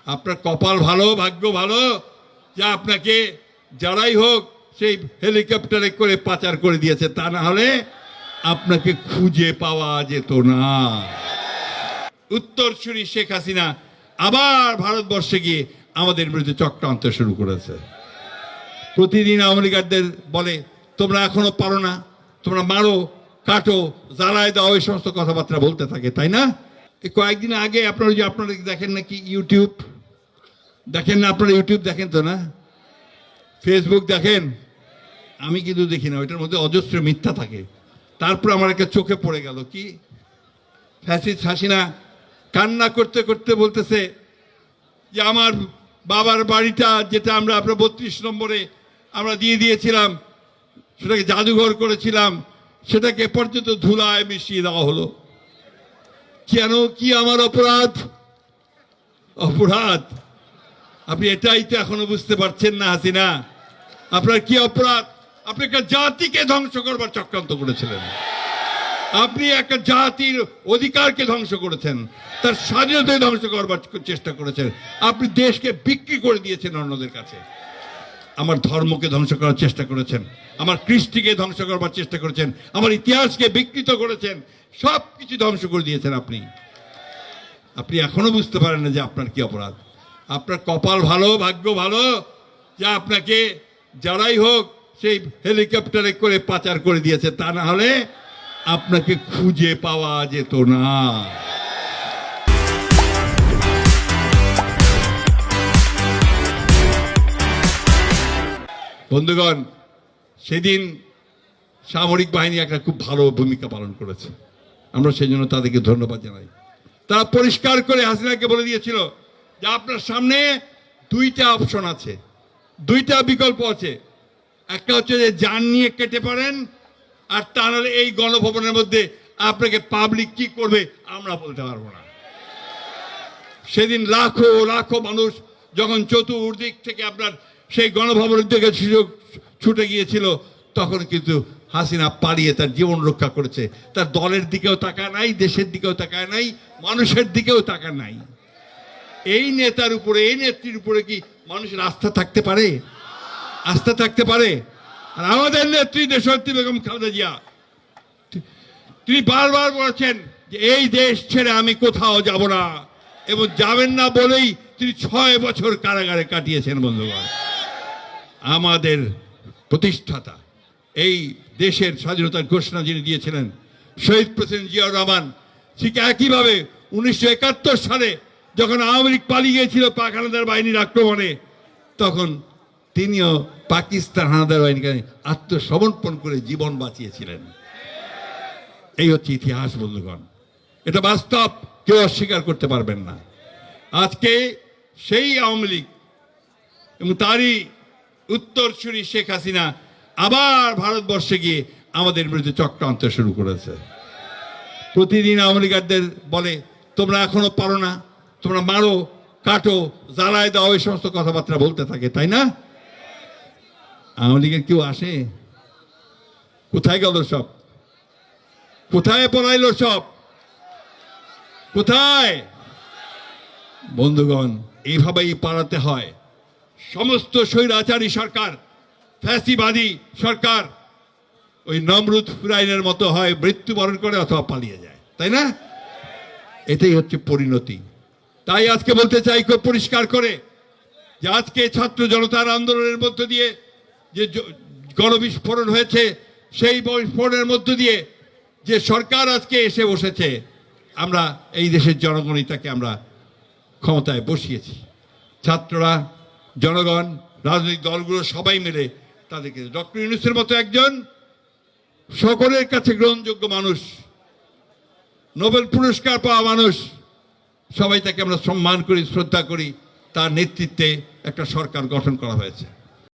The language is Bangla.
আপনার কপাল ভালো, ভাগ্য ভালো যে আপনাকে যারাই হোক সেই হেলিকপ্টারে করে পাচার করে দিয়েছে, তা না হলে আপনাকে খুঁজে পাওয়া যেত না। উত্তরসূরি শেখ হাসিনা আবার ভারতবর্ষে গিয়ে আমাদের বিরুদ্ধে চক্রান্ত শুরু করেছে। প্রতিদিন আওয়ামী লীগারদের বলে তোমরা এখনো পারো না, তোমরা মারো, কাটো, জ্বালায় দাও, এই সমস্ত কথাবার্তা বলতে থাকে, তাই না? কয়েকদিন আগে আপনারা দেখেন নাকি ইউটিউব দেখেন না? আপনারা ইউটিউব দেখেন তো না? ফেসবুক দেখেন? আমি কিন্তু দেখি না, ওইটার মধ্যে অজস্র মিথ্যা থাকে। তারপর আমার একটা চোখে পড়ে গেল, কি ফ্যাসিস্ট হাসিনা কান্না করতে করতে বলতেছে যে আমার বাবার বাড়িটা যেটা আমরা আপনার 32 নম্বরে আমরা দিয়ে দিয়েছিলাম, সেটাকে জাদুঘর করেছিলাম, সেটাকে পর্যন্ত ধুলায় মিশিয়ে দেওয়া হলো। কেন? কি আমার অপরাধ? অপরাধ আপনি এটাই তো এখনো বুঝতে পারছেন না হাসিনা, আপনার কি অপরাধ? আপনি একটা জাতিকে ধ্বংস করবার চক্রান্ত করেছিলেন, আপনি একটা জাতির অধিকারকে ধ্বংস করেছেন, তার স্বাধীনতাকে ধ্বংস করবার চেষ্টা করেছেন, আপনি দেশকে বিক্রি করে দিয়েছেন অন্যদের কাছে, আমার ধর্মকে ধ্বংস করার চেষ্টা করেছেন, আমার কৃষ্টিকে ধ্বংস করবার চেষ্টা করেছেন, আমার ইতিহাসকে বিকৃত করেছেন, সব কিছু ধ্বংস করে দিয়েছেন আপনি। আপনি এখনো বুঝতে পারেন না যে আপনার কি অপরাধ। আপনার কপাল ভালো, ভাগ্য ভালো যে আপনাকে যারাই হোক সেই হেলিকপ্টারে করে পাচার করে দিয়েছে, তা না হলে আপনাকে খুঁজে পাওয়া যেত না। বন্ধুগণ, সেদিন সামরিক বাহিনী একটা খুব ভালো ভূমিকা পালন করেছে, আমরা সেই জন্য তাদেরকে ধন্যবাদ জানাই। তারা পরিষ্কার করে হাসিনাকে বলে দিয়েছিল যে আপনার সামনে দুইটা অপশন আছে, দুইটা বিকল্প আছে, একটা হচ্ছে যে যান নিয়ে কেটে পারেন, আর তা নাহলে এই গণভবনের মধ্যে আপনাকে পাবলিক কি করবে আমরা বলতে পারবো না। সেদিন লাখো লাখো মানুষ যখন চতুর্দিক থেকে আপনার সেই গণভবনের দিকে ছুটে গিয়েছিল, তখন কিন্তু হাসিনা পালিয়ে তার জীবন রক্ষা করেছে। তার দলের দিকেও তাকায় নাই, দেশের দিকেও তাকায় নাই, মানুষের দিকেও তাকায় নাই। এই নেতার উপরে, এই নেত্রীর উপরে কি মানুষের আস্থা থাকতে পারে? আস্থা থাকতে পারে? আর আমাদের নেত্রী দেশনেত্রী বেগম খালেদা জিয়া তিনি বারবার বলেছেন যে এই দেশ ছেড়ে আমি কোথাও যাব না, এবং যাবেন না বলেই তিনি 6 বছর কারাগারে কাটিয়েছেন। বন্ধুগণ, আমাদের প্রতিষ্ঠাতা, এই দেশের স্বাধীনতার ঘোষণা যিনি দিয়েছিলেন শহীদ প্রেসিডেন্ট জিয়াউর রহমান, ঠিক একইভাবে 1971 সালে যখন আওয়ামী লীগ পালিয়ে গিয়েছিল পাক হানাদার বাহিনীর আক্রমণে, তখন তিনিও পাকিস্তান হানাদার বাহিনীকে আত্মসমর্পণ করে জীবন বাঁচিয়েছিলেন। এই হচ্ছে ইতিহাস বন্ধুগণ, এটা বাস্তব, কেউ অস্বীকার করতে পারবেন না। আজকে সেই আওয়ামী লীগ এবং তারই উত্তরসূরি শেখ হাসিনা আবার ভারতবর্ষে গিয়ে আমাদের বিরুদ্ধে চক্রান্ত শুরু করেছে। প্রতিদিন আওয়ামী লীগারদের বলে তোমরা এখনো পারো না, তোমরা মারো, কাটো, জ্বালায় দাও, এই সমস্ত কথাবার্তা বলতে থাকে, তাই না? আওয়ামী লীগের কেউ আসে? কোথায় গেল সব? কোথায় পড়াইলো সব? কোথায়? বন্ধুগণ, এইভাবেই পালাতে হয়। সমস্ত স্বৈরাচারী সরকার, ফ্যাসিবাদী সরকার ওই নমরুদ ফিরাইনের মতো হয়, মৃত্যুবরণ করে অথবা পালিয়ে যায়, তাই না? এটাই হচ্ছে পরিণতি। তাই আজকে বলতে চাই খুব পরিষ্কার করে যে আজকে ছাত্র জনতার আন্দোলনের মধ্য দিয়ে যে গণবিস্ফোরণ হয়েছে, সেই বিস্ফোরণের মধ্য দিয়ে যে সরকার আজকে এসে বসেছে, আমরা এই দেশের জনগণই তাকে আমরা ক্ষমতায় বসিয়েছি। ছাত্ররা, জনগণ, রাজনৈতিক দলগুলো সবাই মিলে তাদেরকে, ডক্টর ইউনূসের মতো একজন সকলের কাছে গ্রহণযোগ্য মানুষ, নোবেল পুরস্কার পাওয়া মানুষ, সবাই তাকে আমরা সম্মান করি, শ্রদ্ধা করি, তার নেতৃত্বে একটা সরকার গঠন করা হয়েছে।